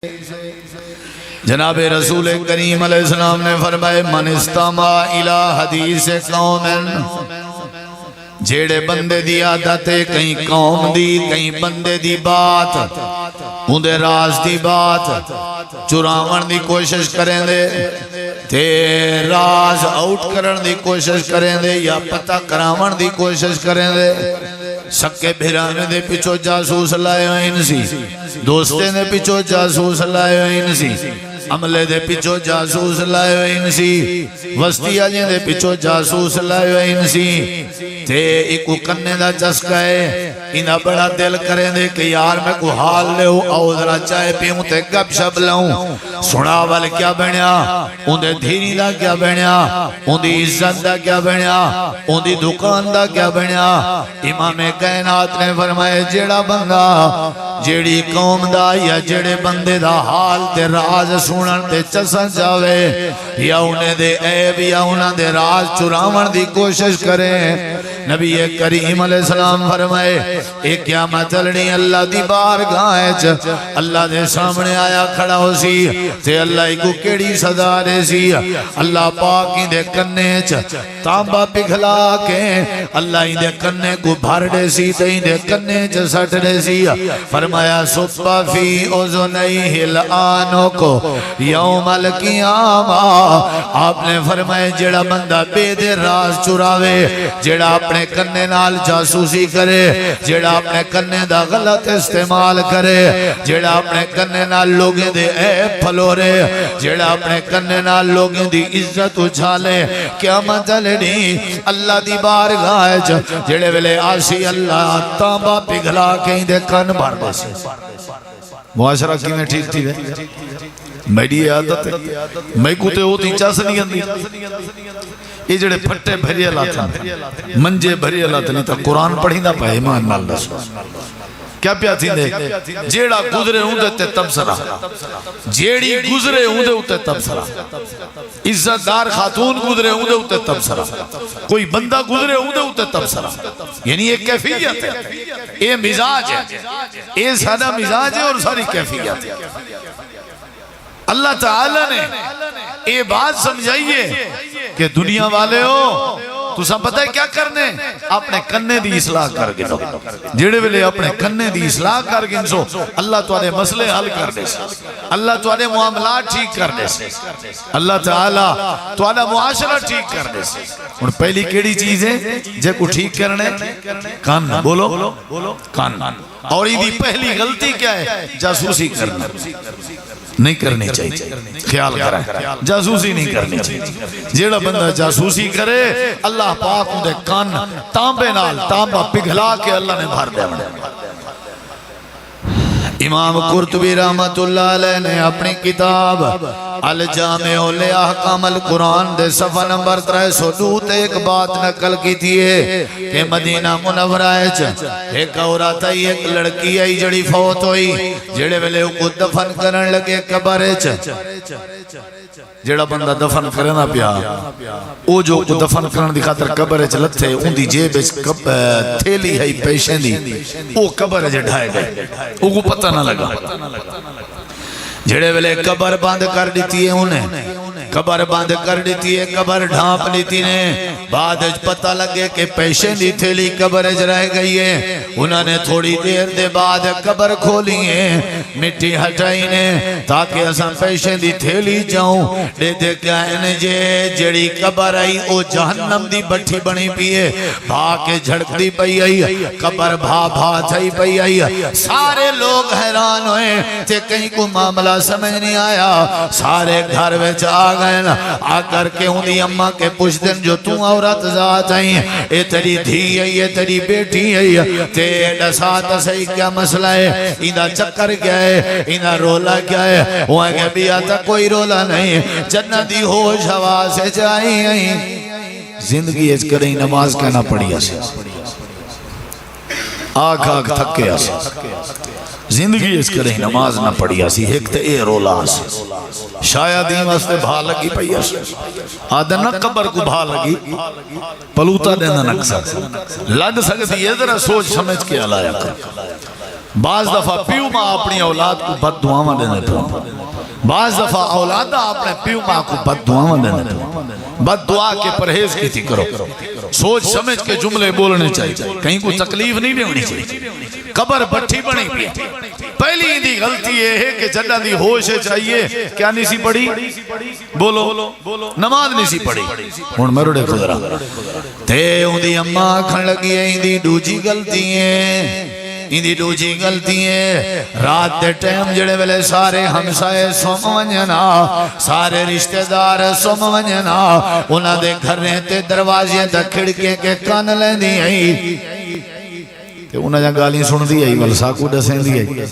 جناب رسول کریم علیہ السلام نے فرمائے من استمع الى حدیث قوم جیڑے بندے دی عادت ہے کہیں قوم دی کہیں بندے دی بات اندے راز دی بات چراون دی کوشش کریں دے تے راز آؤٹ کرن دی کوشش کریں دے یا پتہ کراون دی کوشش کریں دے سکے بھیرانے دے پچھو جاسوس لائے ہوئے انسی دوستے دے پچھو جاسوس لائے ہوئے انسی عملے دے پچھو جاسوس لائے ہوئے انسی وسطی آجیں دے پچھو جاسوس لائے ہوئے انسی تے ایکو کرنے دا چسکا ہے انہا بڑا دل کریں دے کہ یار میں کو حال لے ہو آؤ ذرا چائے پیوں تے گپ شپ لاؤں سنا والے کیا بنیا اندے دھیری دا کیا بنیا اندی عزت دا کیا بنیا اندی دکان دا کیا بنیا امام کائنات نے فرمائے جیڑا بندہ جیڑی قوم دا یا جیڑے بندے دا حال تے راز سنن تے چسن جاوے یا انہیں دے عیب یا انہیں دے راز چراون دی کوشش کریں نبی کریم علیہ السلام فرمائے ایک قیامت چلنی اللہ دی بارگاہ اللہ دے سامنے آیا کھڑا ہو سی تے اللہ کو کیڑی سزا دے سی اللہ پاکی دے کنے تانبا پگھلا کے اللہ ہی دے کنے کو بھر دے سی تے ہی دے کنے سٹ دے سی فرمایا صبح فی اذنیہ الآنوں کو یوم القیامہ آپ نے فرمایا جڑا بندہ بے دے راز چراوے جڑا اپنے کنے نال جاسوسی کرے جڑا اپنے کنے دا غلط استعمال کرے جڑا اپنے کنے نال لوگیں دے عیب پھلورے جڑا اپنے کنے نال لوگیں دی عزت اچھالے قیامت لڑی اللہ دی بارگاہ جڑے ویلے آسی اللہ تانبا پگھلا کے دے کن بھر دے سے معاشرہ کی میں ٹھیک تھی میری عادت ہے میں کوتے ہوتی چاس نہیں اندی یہ جڑے پھٹے بھری اللہ تھا منجے بھری اللہ تھا نہیں تھا قرآن پڑھی نہ پہے ایمان نال رسول کیا پیا تھی دے جیڑا گزرے ہوں دے تبصرہ جیڑی گزرے ہوں دے تبصرہ عزت دار خاتون گزرے ہوں دے تبصرہ کوئی بندہ گزرے ہوں دے تبصرہ یعنی ایک کیفیت ہے یہ مزاج ہے یہ سادہ مزاج ہے اور ساری کیفیت ہے اللہ تعالیٰ نے یہ بات سمجھائیے کہ دنیا والے ہو تو سب پتہ ہے کیا کرنے اپنے کنے دی اصلاح کر گنو جڑے ویلے اپنے کنے دی اصلاح کر گنسو اللہ توانے مسئلے حل کر دے سے اللہ توانے معاملات ٹھیک کر دے سے اللہ تعالیٰ توانا معاشرہ ٹھیک کر دے سے اور پہلی کیڑی چیز ہے جے کو ٹھیک کرنے کان بولو کان اور یہ پہلی غلطی کیا ہے جاسوسی کرنا نہیں کرنی چاہیے خیال کریں جاسوسی نہیں کرنی چاہیے جیڑا بندہ جاسوسی کرے اللہ پاک ان دے کان تانبے نال تانبا پگھلا کے اللہ نے بھر دے امام قرطبی رحمت اللہ علیہ نے اپنی کتاب الجامع لأحکام القرآن دے صفحہ نمبر 302 ایک بات نقل کی تھی کہ مدینہ منورہ ایک عورت آئی ایک لڑکی آئی جڑی فوت ہوئی جڑے ویلے کو دفن کرن لگے قبر جڑا بندہ دفن کرنا پیا او جو کو دفن کرن دی خاطر قبر لتھے ان دی جیب تھیلی ہے پیشیں دی او قبر ڈھائے گئے او کو پتہ نہ لگا جڑے ویلے قبر بند کر دیتی ہے انہیں قبر بند کر دیتی ہے قبر ڈھانپ لیتی نے بعد پتہ لگے کہ پیشیں دی تھیلی قبر رہ گئی ہے انہوں نے تھوڑی دیر دے بعد قبر کھولی ہے مٹی ہٹائی نے تاکہ اساں پیشیں دی تھیلی جاؤں دے دے کہنے جڑی قبر آئی او جہنم دی بٹھی بنی پیئے بھا کے جھڑک دی پئی آئی قبر بھا تھائی پئی آئی سارے لوگ حیران ہوئے تے کہیں کو معاملہ سمجھ نہیں آیا سارے گھر وچ آ گئے آ کر کے انہی اممہ کے پوچھ دن جو تو عورت ذات آئی اے تیری دھی ہے یہ تیری بیٹی ہے تیرا ساتھ صحیح کیا مسئلہ ہے انہا چکر کیا ہے انہا رولا کیا ہے وہ ہے کہ بھی آتا کوئی رولا نہیں جنتی ہوش ہوا سے جائی ہیں زندگی ایچ کریں نماز کہنا پڑی اسے آگ تھکے اسے زندگی اس کریں نماز نہ پڑی آسی ایک تے اے رولا آسی شاید ہی واسطے بھا لگی پئی آسی آدھا نہ قبر کو بھا لگی پلوتا دینا نکسا لگ سکتی ہے ذرا سوچ سمجھ کے علایا کر بعض دفعہ پیو ماں اپنی اولاد کو بد دعاواں دینے پہ، بعض دفعہ اولادہ اپنے پیو ماں کو بد دعاواں دینے پہ۔ بد دعا کے پرہیز کی تھی کرو، سوچ سمجھ کے جملے بولنے چاہیے، کہیں کوئی تکلیف نہیں دینی چاہیے۔ قبر بٹھی بنی پی، پہلی دی غلطی یہ ہے کہ جنہ دی ہوش چاہیے کیا نہیں سی پڑھی؟ بولو نماز نہیں سی پڑھی۔ ہن مرڑے خدا تے اون دی اماں کھن لگی ہے ان دی دوجی غلطی ہے، ان دی دوجی غلطی ہے رات دے ٹائم جڑے ویلے سارے ہمسائے سم ونجنا، سارے رشتہ دار سم ونجنا، انہاں دے گھریں تے دروازے تے کھڑکیاں کے کان لیندی آئی تے انہاں جا گالیاں سن دی آئی ول سا کو دسین دی آئی،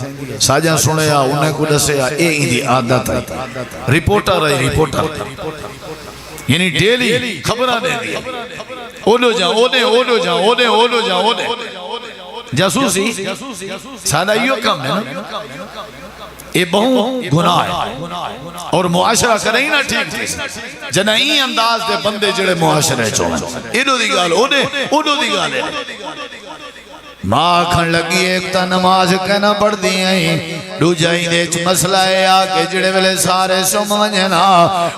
ساجا سنیا انہیں کو دسیا، اے ان دی عادت ہے۔ رپورٹر ہے، رپورٹر یعنی ڈیلی خبراں دے دی، اولو جا اونے اولو جا اونے اولو جا اونے جاسوسی سادہ یہ کم ہے نا، یہ بہوں گناہ ہے اور معاشرہ کریں نا ٹھیک تھی جنہ این انداز دے بندے جڑے معاشرے چوہن انہوں دی گال انہوں دی گال ہے۔ ماں کھن لگی ایک تا نماز کہنا پڑھ دی ہیں، دو جائیں دے چھ مسئلہ ہے آکے جڑے ویلے سارے سم ونجنا،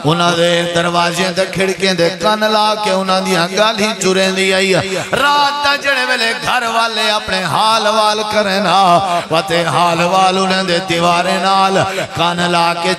انہاں دے دروازے دے کھڑکیں دے کان لا کے انہاں دی گالی چوریں دی آئی، رات تا جڑے ویلے گھر والے اپنے حال وال کرنا، واتے حال وال انہیں دے دیوارے نال کان لا کے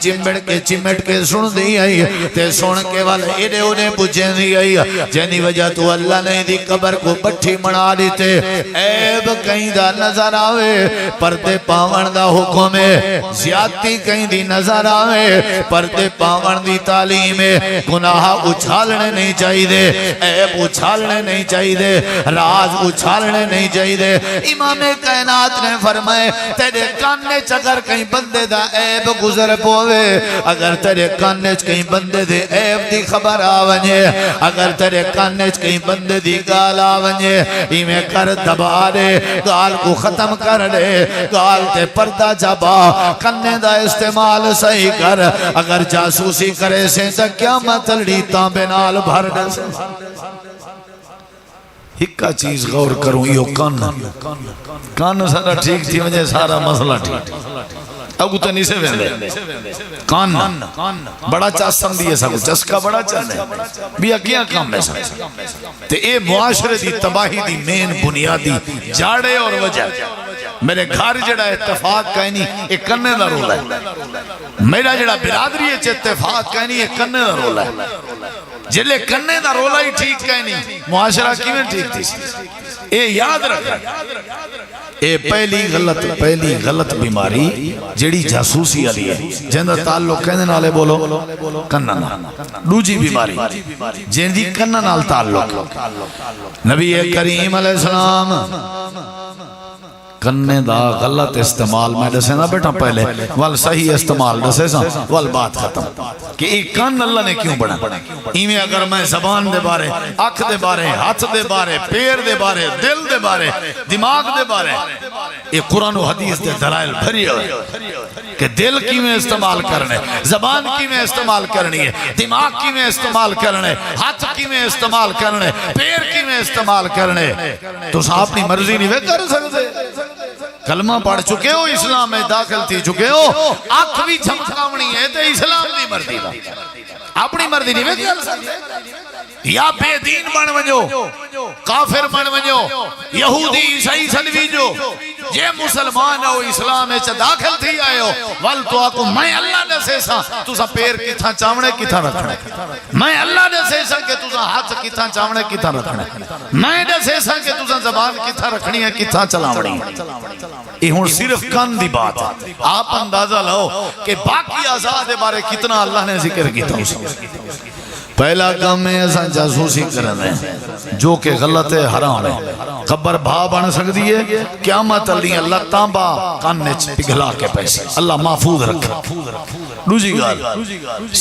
چمٹ کے سن دی آئی، تے سن کے والے ایڈے انہیں پوچھیں دی آئی، جنہی وجہ تو اللہ نے دی قبر کو بٹھی منا دیتے، عیب کہیں دا نظر آوے پردے پاون دا حکم ہے، زیادتی کہیں دی نظر آوے پردے پاون دی تعلیم ہے، گناہ اچھالنے نہیں چاہی دے، عیب اچھالنے نہیں چاہی دے، راز اچھالنے نہیں چاہی دے۔ امام کائنات نے فرمائے تیرے کاننے چگر کہیں بندے دا عیب گزر پوے، اگر تیرے کاننے کہیں بندے دے عیب دی خبر آونجے، اگر تیرے کاننے کہیں بندے دی گال آونجے، ایمیں کر دبا دے، گال کو ختم کر دے، گال تے پردہ جبا، کنے دا استعمال صحیح کر، اگر جاسوسی کرے سے تا کیا مطلڑی تانبے نال بھر دے سے۔ ہکا چیز غور کروں یہ کان سارا ٹھیک تھی مجھے سارا مسئلہ ٹھیک اگو تو نہیں سے ویندے کان بڑا چاسم دیئے سا چسکا بڑا چاہنے بھی اگیاں کام میں سا تے اے معاشرے دی تباہی دی مین بنیادی جاڑے اور وجہ میرے گھر جڑا اتفاق کہنی ایک کرنے دا رولا ہے، میرا جڑا برادری ہے اتفاق کہنی ایک کرنے دا رولا ہے، جلے کرنے دا رولا ہی ٹھیک کہنی معاشرہ کی میں ٹھیک تھی۔ اے یاد رکھا اے پہلی غلط بیماری جڑی جاسوسی علی ہے جندہ تعلق کہنے نالے بولو کننا، دوجی بیماری جندی کننا نال تعلق، نبی کریم علیہ السلام کرنے دا غلط استعمال میں دسے نا بیٹا پہلے وال صحیح استعمال دسے سا وال بات ختم کہ ایک کان اللہ نے کیوں بڑھا ایمیں اگر میں زبان دے بارے آنکھ دے بارے ہاتھ دے بارے پیر دے بارے دل دے بارے دماغ دے بارے یہ قرآن و حدیث دے دلائل بھری ہوئے کہ دل کی میں استعمال کرنے، زبان کی میں استعمال کرنی ہے، دماغ کی میں استعمال کرنے، ہاتھ کی میں استعمال کرنے، پیر کی میں استعمال کرنے، تو سا اپنی مرضی نہیں کر سکتے، کلمہ پڑھ چکے ہو اسلام میں داخل تھی چکے ہو، آنکھ بھی جھمکاونی ہے تو اسلام دی مرضی دا اپنی مرضی نہیں کر سکتے، یا بے دین بن ونجو کافر بن ونجو یہودی عیسائی سلوی جو یہ مسلمان ہو اسلام اچھا داخل تھی آئے ہو وال تو آکو میں اللہ نے سیسا تو سا پیر کی تھا چاونے کی تھا رکھنے، میں اللہ نے سیسا کہ تو سا ہاتھ کی تھا چاونے کی تھا رکھنے، میں نے سیسا کہ تو سا زبان کی تھا رکھنی ہے کی تھا چلاوڑی۔ یہ ہون صرف کان دی بات ہے، آپ اندازہ لو کہ باقی آزاد بارے کتنا اللہ نے ذکر کی تھا اس پہلا کام میں ایسا جاسوسی کرنے جو کہ غلط ہے حرام ہے، قبر بھا بن سکتی ہے قیامت اللہ اللہ تانبا کاننے پگھلا کے پیسے اللہ محفوظ رکھا۔ دوسری گال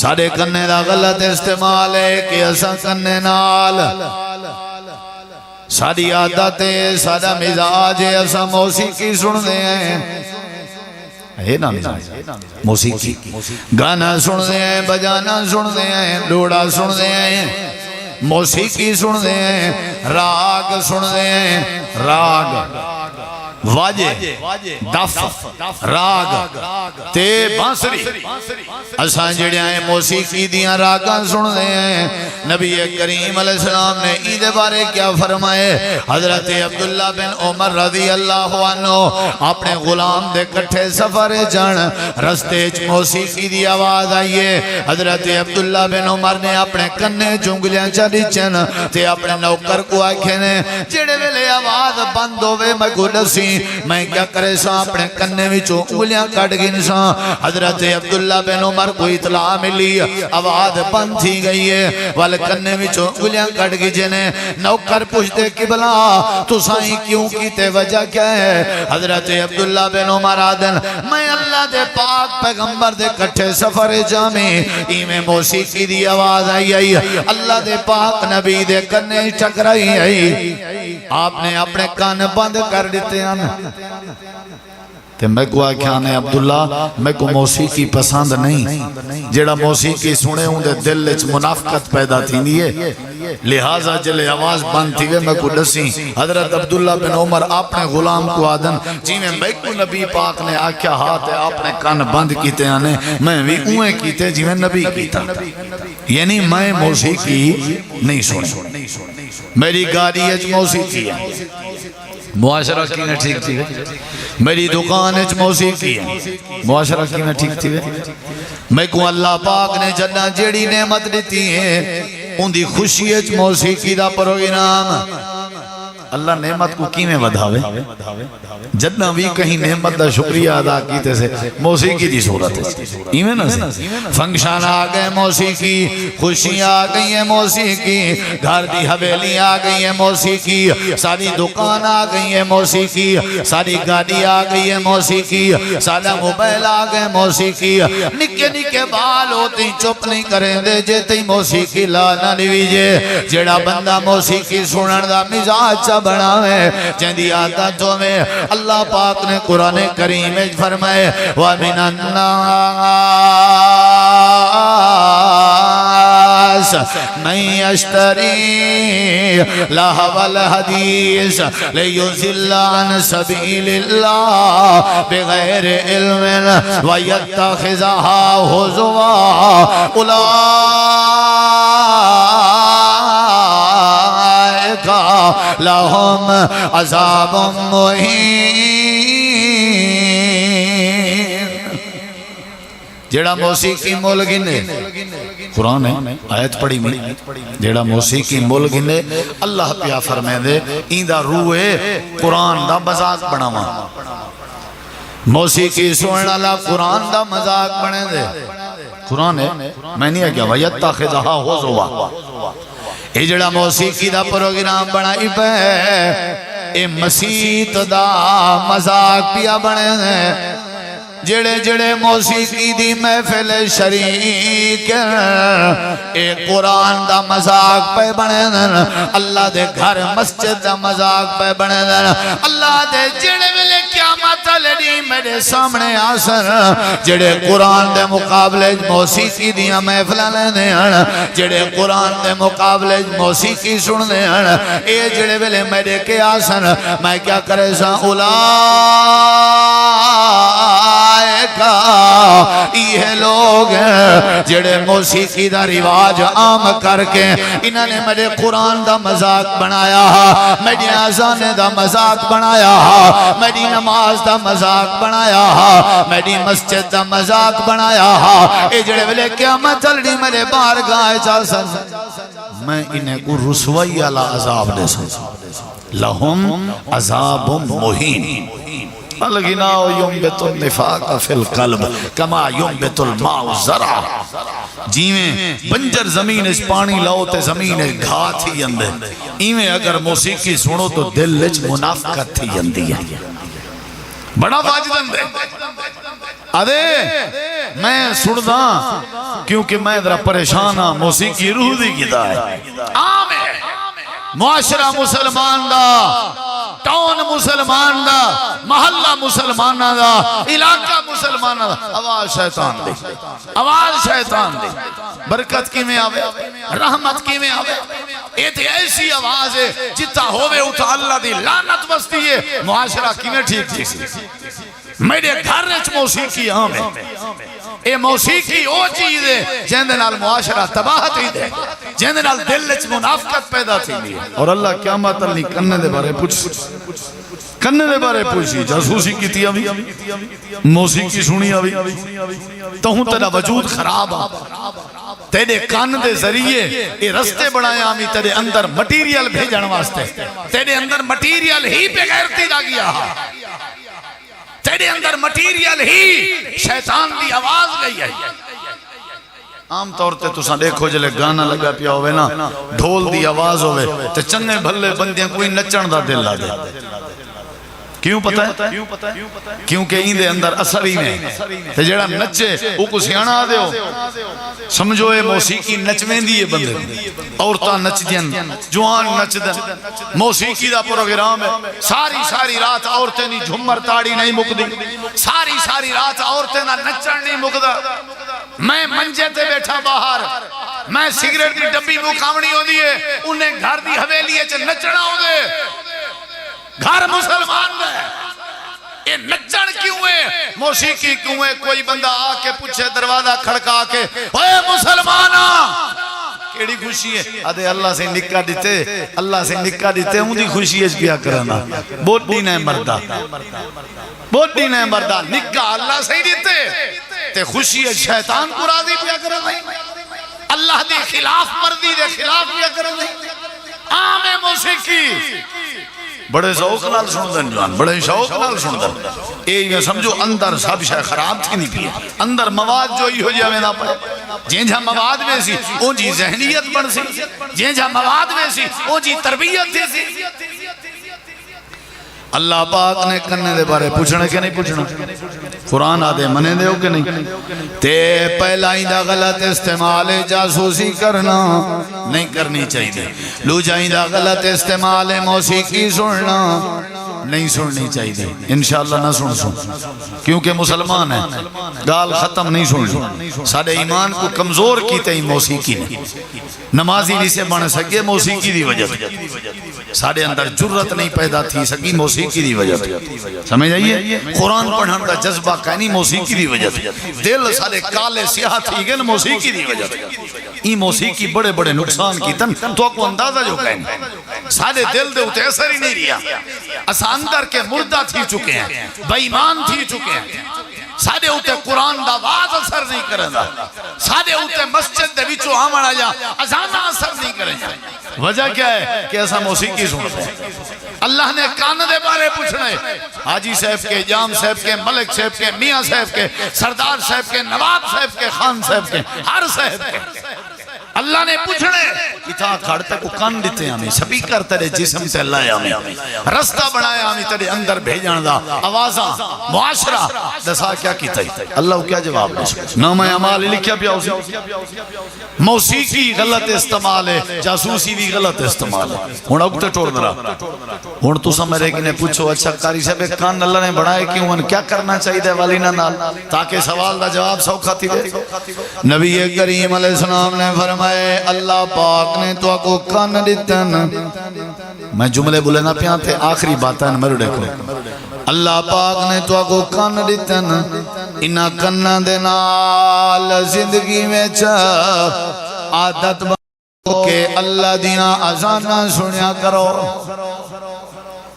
سارے کنے دا غلط استعمال ہے کہ ایسا کنے نال ساری عادت ہے سارا مزاج ہے ایسا موسیقی سن دے ہیں ہے نا موسیقی گانا سن دے ہیں بجانا سن دے ہیں ڈوڑا سن دے ہیں موسیقی سن دے ہیں راگ سن دے ہیں راگ واجے دف راگ تے بانسری اساں جڑے ہیں موسیقی دیاں راگاں سن دے ہیں نبی کریم علیہ السلام نے عید بارے کیا فرمائے حضرت عبداللہ بن عمر رضی اللہ عنہ اپنے غلام دے کٹھے سفر جان رستے چ موسیقی دی آواز آئیے حضرت عبداللہ بن عمر نے اپنے کنے چنگلیاں چلی چن تے اپنے نوکر کو آکھے نے جڑے ویلے آواز بند ہوئے میں کو دسی میں کیا کرے سا اپنے کنے وچوں انگلیاں کٹ گن سا حضرت عبداللہ بن عمر کو اطلاع ملی آواز بند تھی گئی ہے والے کنے وچوں انگلیاں کٹ گئی جنے نوکر پوچھتے قبلہ تو سائیں کیوں کیتے وجہ کیا ہے حضرت عبداللہ بن عمر آدن میں اللہ دے پاک پیغمبر دے کٹھے سفر جامی ایمیں موسیقی دی آواز آئی اللہ دے پاک نبی دے کنے ٹکرائی آئی آپ نے اپنے کان بند کر دیتے ہیں تے میں کو آکھانے عبداللہ میں کو موسیقی پسند نہیں جیڑا موسیقی سنے ہوں دے دل اچ منافقت پیدا تھی نہیں ہے لہٰذا جلے آواز بند تھی میں کو ڈسی حضرت عبداللہ بن عمر اپنے غلام کو آدن جی میں کو نبی پاک نے آکھیا ہاتھ اپنے کان بند کیتے آنے میں بھی اوہیں کیتے جی میں نبی کیتا یعنی میں موسیقی نہیں سنے میری گاڑی اچ موسیقی ہے معاشرہ کی نہ ٹھیک تھی میری دکان اچ موسیقی ہے معاشرہ کی نہ ٹھیک تھی میں کو اللہ پاک نے جنہ جیڑی نعمت دیتی ہے ان دی خوشی اچ موسیقی دا پروگرام اللہ نعمت کو کی میں ودھاوے جتنا بھی کہیں نعمت دا شکریہ ادا کیتے سے موسیقی دی صورت ہے ایمیں نا سے فنکشن آ گئے موسیقی خوشیاں آ گئی ہیں موسیقی گھر دی حویلی آ گئی ہیں موسیقی ساری دکان آ گئی ہیں موسیقی ساری گاڑی آ گئی ہے موسیقی سارا موبائل آ گئے موسیقی نکے نکے بال ہوتی چپ نہیں کریں دے جیتے ہی موسیقی لانا لیجے جیڑا بندہ موسیقی سنن دا مزاج بناوے جندی عادتوں میں اللہ پاک نے قرآن کریم میں فرمائے وَمِنَ النَّاسِ مَن يَشْتَرِي لَهْوَ الْحَدِيثِ لِيُضِلَّ عَن سَبِيلِ اللَّهِ بِغَيْرِ عِلْمٍ وَيَتَّخِذَهَا هُزُوًا لهم عذاب مہین جیڑا موسیقی مول گنے قرآن ہے آیت پڑھی میں جیڑا موسیقی مول گنے اللہ پیا فرمائے دے ایندہ روح قرآن دا مذاق بناوا موسیقی سننا اللہ قرآن دا مذاق بنے دے قرآن ہے میں نہیں ہے کیا وَيَتَّخِذَهَا هُزُوًا اے جڑا موسیقی دا پروگرام بنائی پہ اے مسیت دا مذاق پیا بنے ہیں جڑے جڑے موسیقی دی محفل شریک اے قرآن دا مذاق پہ بنے ہیں اللہ دے گھر مسجد دا مذاق پہ بنے ہیں اللہ دے جڑے ملے قیامت لڑی میرے سامنے آسن جڑے قرآن دے مقابلے موسیقی دیا محفل لینے ہیں جڑے قرآن دے مقابلے موسیقی سن دے ہیں اے جڑے ملے میرے کے آسن میں کیا کرے سا یہ لوگ جڑے موسیقی دا رواج عام کر کے انہوں نے میرے قرآن دا مذاق بنایا میری آزان دا مذاق بنایا میری نماز دا مذاق بنایا میری مسجد دا مذاق بنایا اے جڑے ویلے قیامت چلنی میرے بارگاہ چل سن میں انہیں کو رسوائی علی عذاب دے سن لہم عذاب مہین الغناء ينبت النفاق في القلب كما ينبت الماء الزرع جیویں بنجر زمین اس پانی لاؤ تے زمین گھا تھی اندے ایویں اگر موسیقی سنو تو دل اچ منافقت تھی اندی ہے بڑا واجدن دے آدھے میں سندا کیونکہ میں ذرا پریشان ہاں موسیقی روح دی گدا ہے معاشرہ مسلمان دا ٹاؤن مسلمان دا، محلہ مسلمانہ دا، علاقہ مسلمانہ دا، آواز شیطان دے، آواز شیطان دے۔ برکت کی میں آوے، رحمت کی میں آوے، ایت ایسی آواز ہے جتا ہوئے اتھا اللہ دی لعنت بستی ہے، معاشرہ کی میں ٹھیک تھی سی۔ میرے گھر رچ موسیقی عام ہے، اے موسیقی او چیز ہے جہندے نال معاشرہ تباہ تھی دے، جہندے نال دل وچ منافقت پیدا تھی دی، اور اللہ قیامت علی کرنے دے بارے پوچھ، کرنے دے بارے پوچھی، جاسوسی کی تھی ابھی، موسیقی سنی ابھی، تو ہوں تیرا وجود خراب آ، تیرے کان دے ذریعے یہ رستے بڑھائیں آمی تیرے اندر مٹیریل بھیجن واسطے، تیرے اندر مٹیریل ہی پہ غیرتی دا گیا، تیرے اندر مٹیریل ہی شیطان دی آواز گئی ہے۔ عام طور تے تساں دیکھو جلے گانا لگا پیا ہوئے نا، ڈھول دی آواز ہوئے تے چنگے بھلے بندیاں کوئی نچن دا دل آ دے۔ کیوں پتہ ہے؟ کیونکہ این دے اندر اثر ہی نہیں، تے جڑا نچے وہ کو سیانا آ دے ہو، سمجھو اے موسیقی نچویں دیئے بندے، عورتاں نچ دین، جوان نچ دین، موسیقی دا پروگرام ہے، ساری رات عورتیں نہیں جھمر تاڑی نہیں مکدی، ساری رات عورتیں نہ نچن نہیں مکدہ، میں منجے تے بیٹھا باہر، میں سگریٹ دی ڈبی مقامنی ہو دیئے، انہیں گھر دی حویلی ہے چھ نچنا ہو دے، گھر مسلمان دے، یہ نچن کیوں ہے، موسیقی کیوں ہے؟ کوئی بندہ آ کے پوچھے دروازہ کھڑکا کے، اے مسلمانہ کیڑی خوشی ہے؟ آدھے اللہ سے نکاح دیتے، اللہ سے نکاح دیتے، ہوں دی خوشی ہے کیا کرنا، بہت دین ہے مردہ، بہت دین ہے مردہ، نکاح اللہ سے ہی دیتے، تے خوشی ہے شیطان کو راضی پیا کرنا، اللہ دے خلاف مردی دے خلاف پیا کرنا، عام موسیقی بڑے شوق نال سندن جوان، بڑے شوق نال سندن، یہ سمجھو اندر سب شے خراب تھی نہیں پیے، اندر مواد جو ہی ہو جائے نہ پڑے، جن جہاں مواد میں سی اون جی ذہنیت بن سی، جن جہاں مواد میں سی اون جی تربیت تھی سی۔ اللہ پاک نے کرنے دے بارے پوچھنا کہ نہیں پوچھنا؟ قرآن آدھے منے دے ہو کہ نہیں؟ تے پہلا ہی دا غلط استعمال جاسوسی کرنا نہیں کرنی چاہیے، لوجا ہی دا غلط استعمال موسیقی سننا نہیں سننی چاہیے، انشاءاللہ نہ سن کیونکہ مسلمان ہیں، گال ختم نہیں سننی، سارے ایمان کو کمزور کیتے ہی موسیقی نے، نمازی نہیں سے بن سکے موسیقی دی وجہ سارے اندر جرت نہیں پیدا تھی سکی موسیقی دی وجہ سمجھ آئیے، قرآن پڑھن کا جذبہ کہنی موسیقی دی وجہ دل سارے کالے سیاہ تھی گئے موسیقی دی وجہ یہ موسیقی بڑے بڑے نقصان کی تن تو کو اندازہ جو کہنے سارے دل دے ہوتے اثر ہی نہیں رہا، اسا اندر کے مردہ تھی چکے ہیں، بے ایمان تھی چکے ہیں، سادے ہوتے قرآن دا واز اثر نہیں کرنا، سادے ہوتے مسجد دے وچو آمن آجا ازانہ اثر نہیں کرنا۔ وجہ کیا ہے کہ ایسا موسیقی سنتے ہیں، اللہ نے کان دے بارے پوچھنا ہے، حاجی صاحب کے، جام صاحب کے، ملک صاحب کے، میاں صاحب کے، سردار صاحب کے، نواب صاحب کے، خان صاحب کے، ہر صاحب کے اللہ نے پوچھنے اتھا کھڑتے کو کان دیتے ہیں ہمیں، سپیکر تیرے جسم سے اللہ ہمیں، رستہ بڑھائے ہمیں تیرے اندر بھیجن دا، آوازاں، معاشرہ دسا کیا کی تھی اللہ کیا جواب دے نام اعمال لکھیا پیا اسے موسیقی غلط استعمال ہے، جاسوسی بھی غلط استعمال ہے۔ ہون اگتے ٹوڑ درا ہون تو سمجھے کہ نے پوچھو اچھا کاری صاحب کان اللہ نے بڑھائے کیوں ان کیا کرنا چاہیے دے والینہ نال تاکہ سوال دا جواب سوکھا تھی دے۔ نبی کریم علیہ السلام نے فرمائے اللہ پاک نے تو کو کان دیتن، میں جملے بولے نہ پیاں تھے آخری باتیں مرو دیکھو، اللہ پاک نے تو کو کان دیتن انہا کنہ دینال زندگی میں چاہ عادت بنو کہ اللہ دیاں ازانہ سنیا کرو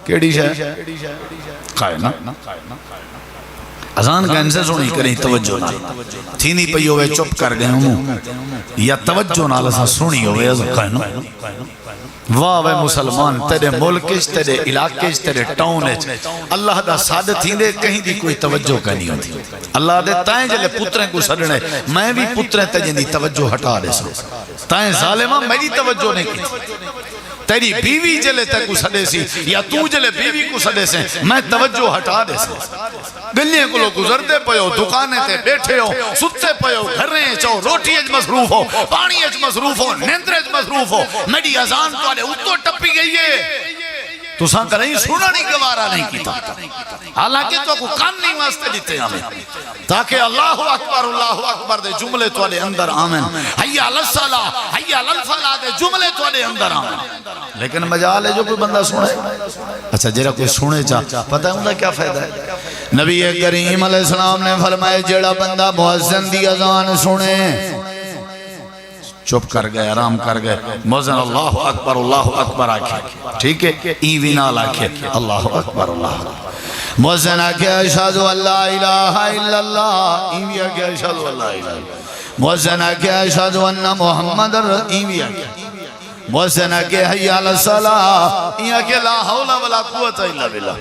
کیڑی شاہ قائنہ ازان گہن سے سنی کریں توجہ نہ تھی نہیں پئی ہوئے چپ کر گئے ہوں یا توجہ نہ لسا سنی ہوئے ازان قائنہ واہ وے مسلمان تیرے ملکش تیرے علاقش تیرے ٹاؤنش اللہ دا سادت تھی دے کہیں دی کوئی توجہ کرنی ہوتی اللہ دے تائیں جلے پتریں کو سڑنے میں بھی پتریں تجھیں دی توجہ ہٹا دے سو تائیں ظالمہ میری توجہ نہیں کی تیری بیوی جلے تے کو سڑے سی یا تو جلے بیوی کو سڑے سے میں توجہ ہٹا دے سے گلیاں کو لوگ گزرتے پہو دکانے تے بیٹھے ہو ستے پہو گھریں چاہو روٹی اج مصروف ہو پانی اج مصروف ہو نیندر اج مصروف ہو میری اذان تو آلے اتو ٹپی گئی ہے تو ساں کریں سونا نہیں گوارا نہیں کیتا حالانکہ تو کو کان نہیں واسطے دیتے ہمیں تاکہ اللہ اکبر دے جملے توڑے اندر آمین حیّ علی الصلاۃ حیّ علی الفلاح دے جملے توڑے اندر آمین لیکن مجال ہے جو کوئی بندہ سنے اچھا جیرا کوئی سنے چاہ پتہ ہے انہیں کیا فائدہ ہے نبی کریم علیہ السلام نے فرمائے جیڑا بندہ مؤذن دی اذان سنے چپ کر گئے آرام کر گئے مؤذن اللہ اکبر آکھے ٹھیک ہے ایوی نال آکھے اللہ اکبر مؤذن آکھے اشہد ان لا الہ الا اللہ ایوی آکھے اشہد ان لا الہ الا اللہ مؤذن آکھے اشہد ان محمد ایوی آکھے مؤذن آکھے حی علی الصلاۃ ایوی آکھے لا حول ولا قوت الا باللہ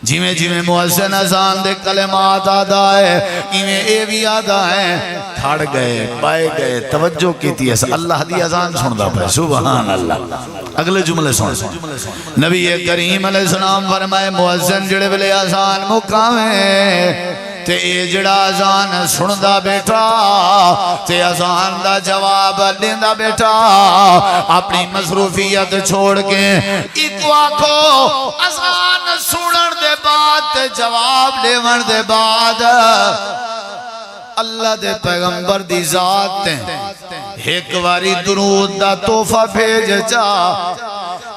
جیویں جیویں مؤذن اذان دے کلمات آدھا ہے ایویں اے بھی آدھا ہے کھڑ گئے پائے گئے توجہ کی تھی ایسا اللہ دی اذان سن دا پہ سبحان اللہ اگلے جملے سن نبی کریم علیہ السلام فرمائے مؤذن جڑے بلے اذان مقامے تے اے جڑا اذان سندا بیٹھا تے اذان دا جواب دیندا بیٹھا اپنی مصروفیت چھوڑ کے ایک آنکھو اذان سنن دے بعد تے جواب دیون دے بعد اللہ دے پیغمبر دی ذات تے ایک واری درود دا تحفہ بھیج جا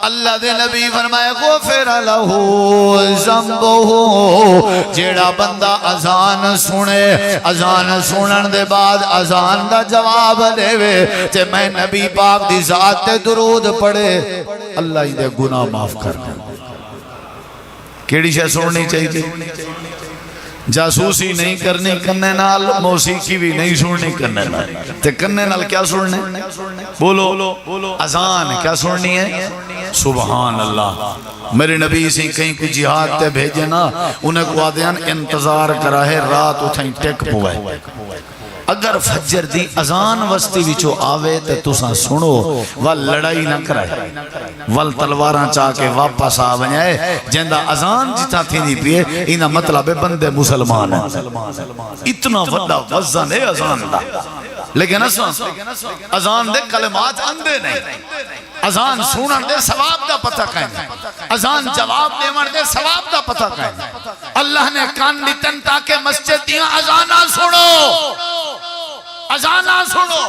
اللہ دے نبی فرمائے غفر لہو ذنبہ جیڑا بندہ اذان سنے اذان سنن دے بعد اذان دا جواب دے وے تے میں نبی پاک دی ذات تے درود پڑھے اللہ ہی دے گناہ معاف کر دے کیڑی شے سننی چاہیے جاسوسی نہیں کرنی کنے نال موسیقی بھی نہیں سننی کنے نال تے کنے نال کیا سننے بولو اذان کیا سننی ہے سبحان اللہ میرے نبی سے کہیں کوئی جہاد تے بھیجے نا انہیں کو آدھیان انتظار کرا ہے رات اتھائیں ٹیک پوئے اگر فجر دی اذان وستی وچو آوے تے تساں سنو وال لڑائی نہ کرائے وال تلواراں چاہ کے واپس آوے جندہ اذان جتا تھی دی پیے انہا مطلب ہے بندے مسلمان ہیں اتنا وڈا وزن ہے اذان دا لیکن اذان دے کلمات اندے نہیں اذان سونن دے ثواب دا پتہ کہیں اذان جواب دیون دے ثواب دا پتہ کہیں اللہ نے کان دیتن تاکہ مسجد دیاں اذانہ سنو اذانہ سنو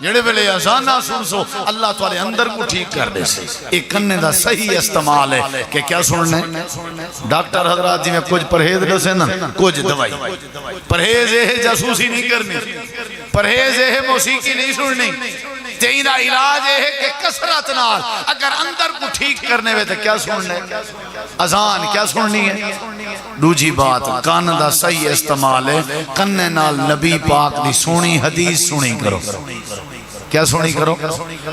جڑے بلے اذانہ سن سو اللہ تعالی اندر کو ٹھیک کر دے سے ایک کرنے دا صحیح استعمال ہے کہ کیا سننے ڈاکٹر حضرات جی میں کچھ پرہیز دے سے نا کچھ دوائی پرہیز ہے جاسوسی نہیں کرنی پرہیز ہے موسیقی نہیں سننی تیرا علاج ہے کہ کسرت نال اگر اندر کو ٹھیک کرنے ہوئے تو کیا سننے اذان کیا سننی ہے دوجی بات کان دا صحیح استعمال ہے کنے نال نبی پاک دی سونی حدیث سنی کرو کیا سنی کرو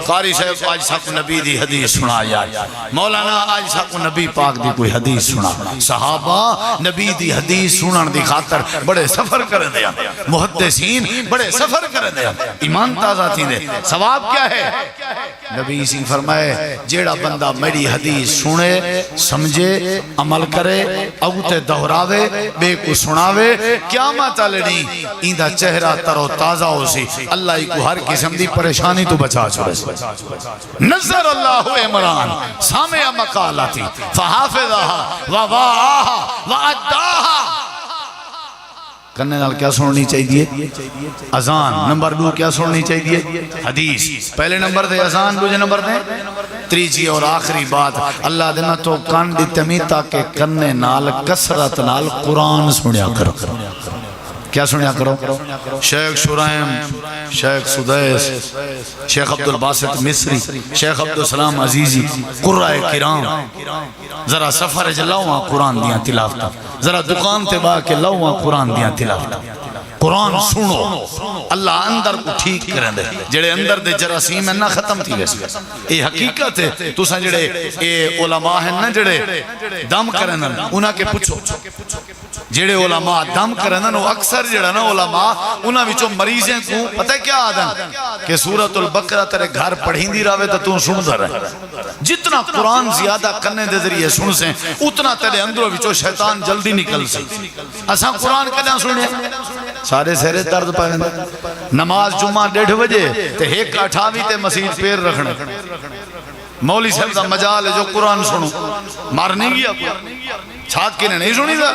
قاری صاحب آج ساکو نبی دی حدیث سنا یار مولانا آج ساکو نبی پاک دی کوئی حدیث سنا صحابہ نبی دی حدیث سنن دی خاطر بڑے سفر کریں دیا محدثین بڑے سفر کریں دیا ایمان تازہ تھی دے ثواب کیا ہے نبی اسی فرمائے جیڑا بندہ میری حدیث سنے سمجھے عمل کرے اگتے دہراوے بے کو سناوے قیامت لڑی ایندہ چہرہ تر و تازہ ہو سی اللہ ہی کو ہر قسم دی پریشانی تو بچا چھوڑے نظر اللہ عمران سامع مقالتی فحافظہا وواہا وعداہا کرنے نال کیا سننی چاہیے اذان نمبر 2 کیا سننی چاہیے حدیث پہلے نمبر دے اذان دوجہ نمبر دے تیجی اور آخری بات اللہ دینا تو کان دی تمیتا کے کرنے نال کسرت نال قرآن سنیا کرو کیا سنیا کرو شیخ شرائم شیخ سدیس شیخ عبدالباسط مصری شیخ عبدالسلام عزیزی قرآن کرام ذرا سفر جلاؤں قرآن دیاں تلاوتا ذرا دکان تے با کے لاؤں قرآن دیاں تلاوتا قرآن سنو اللہ اندر کو ٹھیک کریں دے جڑے اندر دے جراثیم ہیں نہ ختم تھی ویسے اے حقیقت ہے تو سا جڑے اے علماء ہیں نہ جڑے دم کریں نا انہاں کے پوچھو جڑے علماء دم کریں نا اکثر جڑا نا علماء انہاں وچوں مریضیں کو پتہ کیا آدن کہ سورۃ البقرہ تیرے گھر پڑھیں دی راوے تو سن دا رہے جتنا قرآن زیادہ کرنے دے ذریعے سن سے اتنا تیرے اندروں وچوں شیطان جلدی نکل سے اساں قرآن کداں سننے سارے سہرے درد پائیں نماز جمعہ 1:30 بجے تے 1:28 تے مسیح پیر رکھنے مولوی صاحب دا مجال ہے جو قرآن سنو مار نہیں گیا چھات کی نے نہیں سنی دا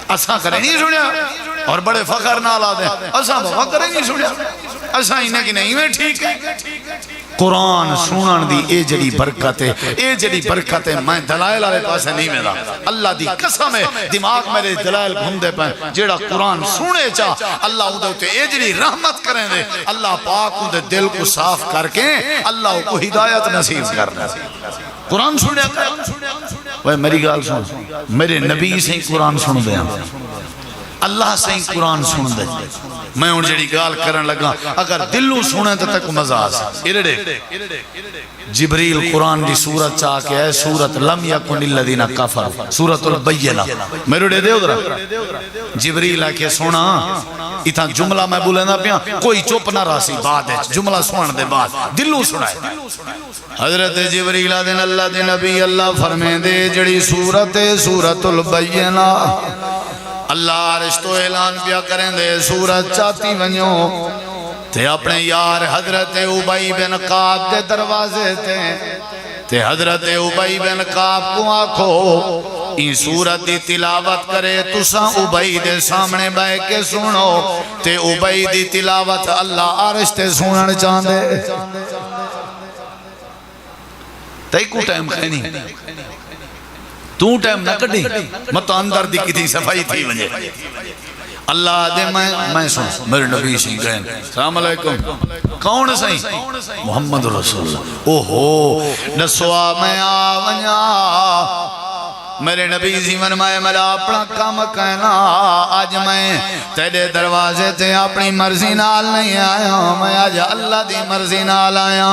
اساں کریں نہیں سنیا اور بڑے فخر نہ لا دیں اساں بہت کریں نہیں سنیا اساں انہیں کی نہیں میں ٹھیک ہے قرآن سنن دی اے جڑی برکت ہے میں دلائل آلے پاسے نہیں میں دا اللہ دی قسم ہے دماغ میرے دلائل گھومدے پہ جیڑا قرآن سنے چاہ اللہ اندھے ہوتے اے جڑی رحمت کریں دے اللہ پاک اندھے دل کو صاف کر کے اللہ کو ہدایت نصیب کرنا قرآن سنے وہ میری گال سن میرے نبی سے قرآن سن دے اللہ سے قرآن سن دے میں ان جڑی گال کرن لگا اگر دلوں سنے تو تک مزہ آسا ارڑے جبریل قرآن دی سورت چاہ کے ہے سورت لم یکن الذین کفروا سورت البینہ میرے دے ادھر جبریل آکے سونا اتنا جملہ میں بولے نا پیا کوئی چپ نہ راسی بعد ہے جملہ سنن دے بعد دلوں سنائے حضرت جبریل دن اللہ دے نبی اللہ فرمے دے جڑی سورت البینہ اللہ رشتو اعلان پیا کریں دے سورت چاہتی ونیو تے اپنے یار حضرت عبی بن کعب دے دروازے تے حضرت عبی بن کعب کو آکھو این سورت دی تلاوت کرے تساں عبی دے سامنے بے کے سنو تے عبی دی تلاوت اللہ عرش تے سنن چاندے تے کو ٹائم کھینی تو ٹائم نہ کٹی مطا اندر دی کتنی صفائی تھی ونجے اللہ دے میں سن میرے نبی سی گئے السلام علیکم کون سائیں محمد رسول اللہ اوہو نسوا میں آونیا میرے نبی زیون میں اپنا کام کہنا آج میں تیرے دروازے تے اپنی مرضی نال نہیں آیا میں آج اللہ دی مرضی نال آیا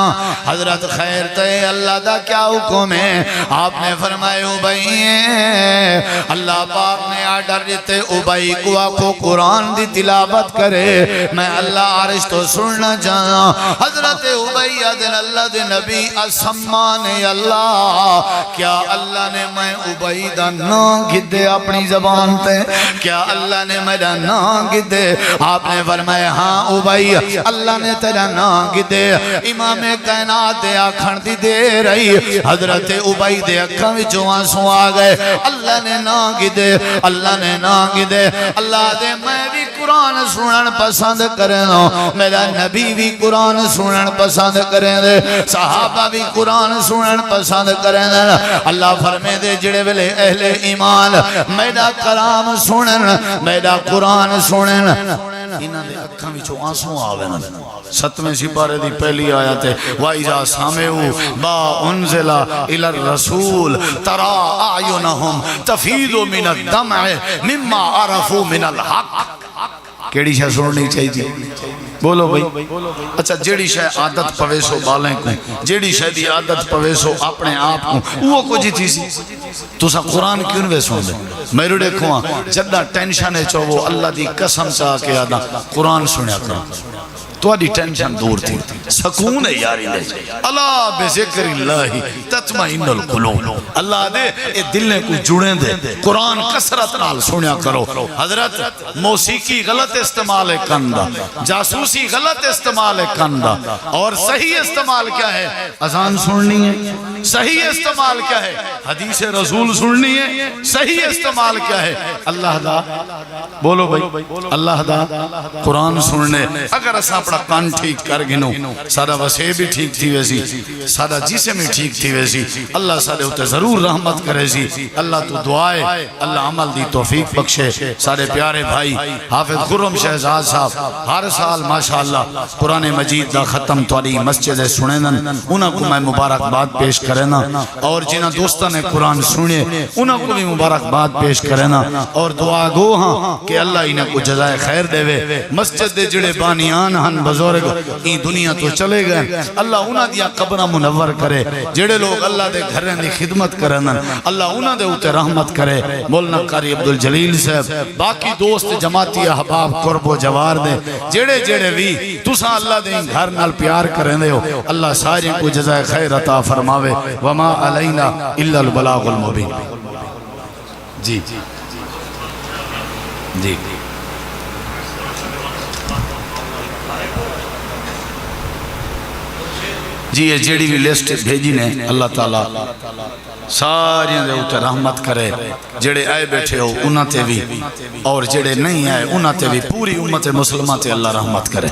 حضرت خیر تے اللہ دا کیا حکم ہے آپ نے فرمائے عبی اللہ پاک نے آڈر دیتے عبی کو آکھو قرآن دی تلاوت کرے میں اللہ عرش تو سننا جانا حضرت عبی ادن اللہ دے نبی اسمان اللہ کیا اللہ نے میں عبی دا نام گدے اپنی زبان تے کیا اللہ نے میرا نام گدے آپ نے فرمایا ہاں عبی اللہ نے تیرا نام گدے امام کائنات دے آکھن دی دے رہی حضرت عبی دے اکھاں وچوں آنسو آ گئے اللہ نے نام گدے اللہ نے نام گدے اللہ دے میں بھی قرآن سنن پسند کریں میرا نبی بھی قرآن سنن پسند کریں دے صحابہ بھی قرآن سنن پسند کریں دے اللہ فرمے دے جڑے ویلے اہل ایمان میرا کلام سنن میرا قرآن سنن انہاں دے اکھاں وچوں آنسو آویں ستویں سپارے دی پہلی آیت ہے وَإِذَا سَمِعُوا مَا أُنزِلَ إِلَى الرَّسُولِ تَرَىٰ أَعْيُنَهُمْ تَفِيضُ مِنَ الدَّمْعِ مِمَّا عَرَفُوا مِنَ الْحَقِّ کیڑی شاہ سننی چاہیے بولو بھئی اچھا جیڑی شاہ عادت پویسو بالیں کو جیڑی شاہ دی عادت پویسو اپنے آپ کو وہ کو جی تھی سی تو سا قرآن کیوں نوے سن دے میرے دیکھو جدہ ٹینشن ہے چاہو اللہ دی قسم چاہ کے آدھا قرآن سنیا کرا تو آدھی ٹینشن دور تھی سکون ہے یاری لے اللہ بذکر اللہ تطمئن القلوب اللہ دے اے دلیں کو جڑیں دے قرآن کسرت نال سنیا کرو حضرت موسیقی غلط استعمال کندہ جاسوسی غلط استعمال کندہ اور صحیح استعمال کیا ہے اذان سننی ہے صحیح استعمال کیا ہے حدیث رسول سننی ہے صحیح استعمال کیا ہے اللہ دا بولو بھئی اللہ دا قرآن سننے اگر اسا اپنا کان ٹھیک کر گنو سارا وسیع بھی ٹھیک تھی ویسی سارا جسم بھی ٹھیک تھی ویسی اللہ سارے ہوتے ضرور رحمت کرے سی اللہ تو دعائے اللہ عمل دی توفیق بخشے سارے پیارے بھائی حافظ خرم شہزاد صاحب ہر سال ماشاءاللہ قرآن مجید دا ختم تواری مسجد سنینن انہاں کو میں مبارک بات پیش کرینا اور جنہ دوستہ نے قرآن سنے انہاں کو بھی مبارک بات پیش کرینا اور دعا گو ہاں کہ اللہ انہاں کو جزائے خیر دے وے مسجد دے جڑے بانیان ہن بزرگ این دنیا تو چلے گئے اللہ انہاں دیا قبرہ منور کرے جڑے لوگ اللہ دے گھریں دی خدمت کرنن اللہ انہاں دے ہوتے رحمت کرے مولانا قاری عبدالجلیل صاحب باقی دوست جماعتی احباب قرب و جوار دے جڑے جڑے بھی تسا اللہ دے گھر نال پیار کریں دے ہو اللہ سارے کو جزائے خیر عطا فرماوے وما علینا الا البلاغ المبین جی جی جی یہ جیڑی بھی لسٹ بھیجی نے اللہ تعالیٰ ساری دے اوتے رحمت کرے، جڑے آئے بیٹھے ہو انہاں تے بھی اور جڑے نہیں آئے انہاں تے بھی پوری امت مسلمہ تے اللہ رحمت کرے۔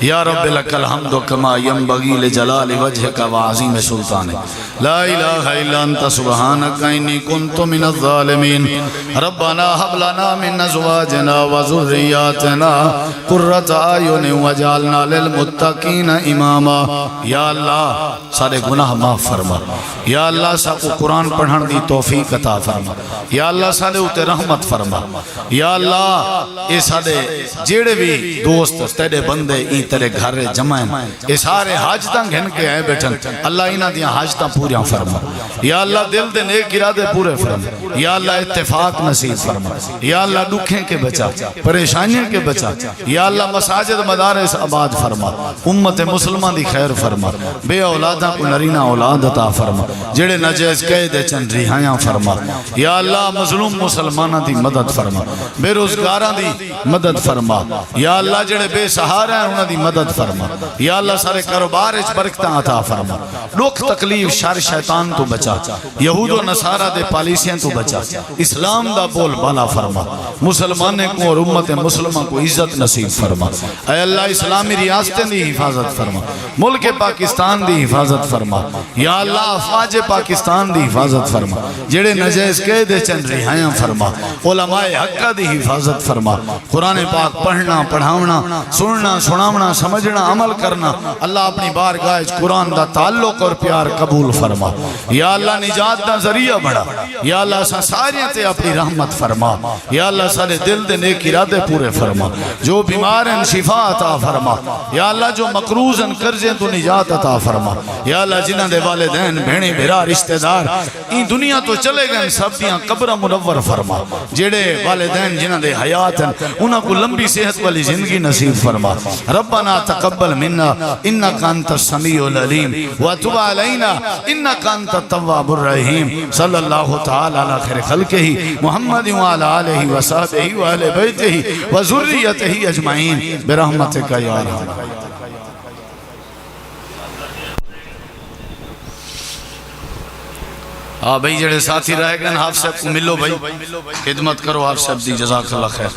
یا رب لک الحمد کما ینبغی لجلال وجہک وعظیم سلطانک لا الہ الا انت سبحانک انی کنت من الظالمین ربنا هب لنا من ازواجنا وذریاتنا قرۃ اعین واجعلنا للمتقین اماما۔ یا اللہ سارے گناہ معاف فرما، یا اللہ ساکو قرآن پڑھن دی توفیق عطا فرما، یا اللہ سارے اوتے رحمت فرما، یا اللہ اے سارے جیڑے بھی دوست تیرے بندے این تیرے گھر جمع ہیں، اے سارے حاجتاں گھن کے آئے بیٹھن، اللہ انہاں دیاں حاجتاں پوریاں فرما، یا اللہ دل دے نیک ارادے پورے فرما، یا اللہ اتفاق نصیب فرما، یا اللہ دکھیں کے بچا، پریشانیاں کے بچا، یا اللہ مساجد مدارس آباد فرما، امت مسلمان دی خیر فرما، بے اولاداں کو نرینہ اولاد عطا فرما، جڑے نجائز قید چند رہایاں فرما، یا اللہ مظلوم مسلمانہ دی مدد فرما، بے روزگاراں دی مدد فرما، یا اللہ جڑے بے سہارا ہیں انہاں دی مدد فرما، یا اللہ سارے کاروبار اچ برکتاں عطا فرما، دکھ تکلیف شر شیطان تو بچا، یہود و نصارہ دے پالیسیاں تو بچا، اسلام دا بول بالا فرما، مسلمانے کو اور امت مسلمہ کو عزت نصیب فرما، اے اللہ اسلامی ریاستیں دی حفاظت فرما، ملک پاکستان دی حفاظت فرما، یا اللہ افواج پاکستان دی حفاظت فرما، جڑے نجائز قید چند رہایاں فرما، علماء حقہ دی حفاظت فرما، قرآن پاک پڑھنا پڑھاونا سننا سناونا سمجھنا عمل کرنا، اللہ اپنی بارگاہ قرآن دا تعلق اور پیار قبول فرما، یا اللہ نجات دا ذریعہ بڑھا، یا اللہ ساریاں تے اپنی رحمت فرما، یا اللہ سارے دل دے نیک ارادے پورے فرما، جو بیمار ہیں شفا عطا فرما، یا اللہ جو مقروض ہیں قرضیں تو نجات عطا فرما، یا اللہ جنہاں دے والدین بھیڑیں بھیرا رشتہ دار این دنیا تو چلے گئے سب دیاں قبر منور فرما، جڑے والدین جنہاں دے حیات ہیں انہاں کو لمبی صحت والی زندگی نصیب فرما، ربنا تقبل منا انک انت السمیع العلیم وتب علینا انک انت التواب الرحیم صلی اللہ تعالی علی خیر خلقہ محمد وعلی آلہ وصحبہ وآل بیتہ وذریتہ اجمعین برحمتک یا ارحم۔ بھائی جڑے ساتھی رہ گئے حافظ صاحب کو ملو، بھائی خدمت کرو حافظ صاحب دی، جزاک اللہ خیر۔